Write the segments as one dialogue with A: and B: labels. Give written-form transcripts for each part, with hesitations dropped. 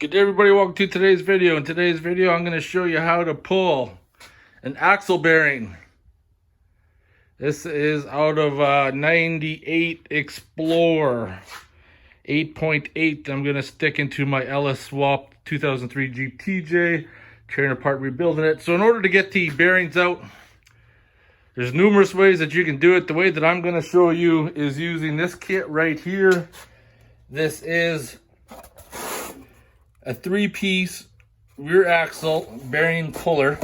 A: Good day everybody, welcome to today's video. In today's video I'm going to show you how to pull an axle bearing. This is out of 98 Explorer 8.8. I'm going to stick into my LS Swap 2003 Jeep TJ, tearing apart, rebuilding it. So in order to get the bearings out, there's numerous ways that you can do it. The way that I'm going to show you is using this kit right here. This is a 3-piece rear axle bearing puller.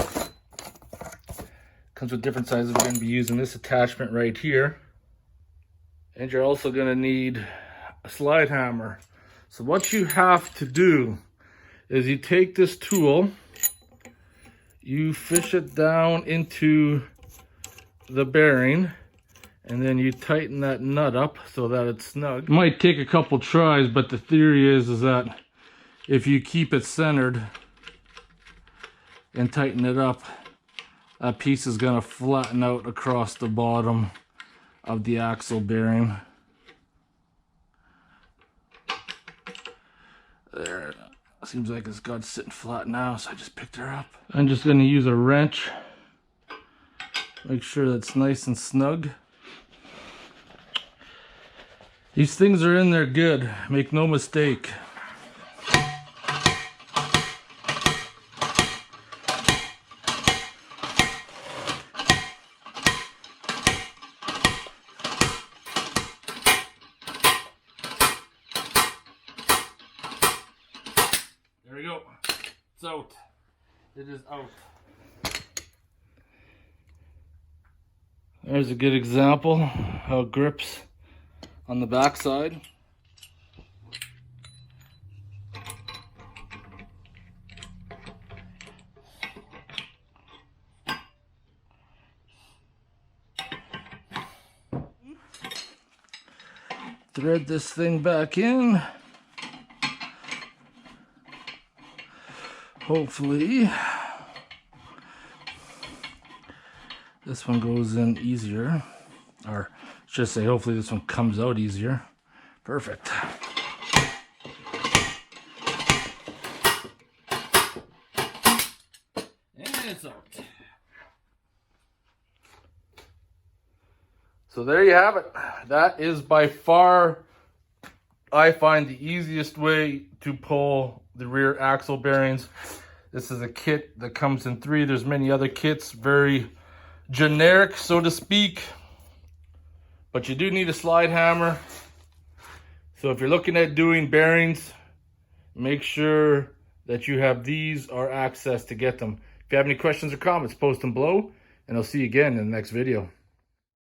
A: Comes with different sizes. We're going to be using this attachment right here. And you're also going to need a slide hammer. So what you have to do is you take this tool, you fish it down into the bearing, and then you tighten that nut up so that it's snug. It might take a couple tries, but the theory is that if you keep it centered and tighten it up, that piece is going to flatten out across the bottom of the axle bearing. There, seems like it's got sitting flat now, so I just picked her up. I'm just going to use a wrench, make sure that's nice and snug. These things are in there good, make no mistake. There we go. It's out. It is out. There's a good example how it grips on the back side. Thread this thing back in. Hopefully this one goes in easier, or should I say hopefully this one comes out easier. Perfect. And it's out. So there you have it. That is by far, I find, the easiest way to pull the rear axle bearings. This is a kit that comes in 3. There's many other kits, very generic, so to speak. But you do need a slide hammer. So if you're looking at doing bearings, make sure that you have these or access to get them. If you have any questions or comments, post them below, and I'll see you again in the next video.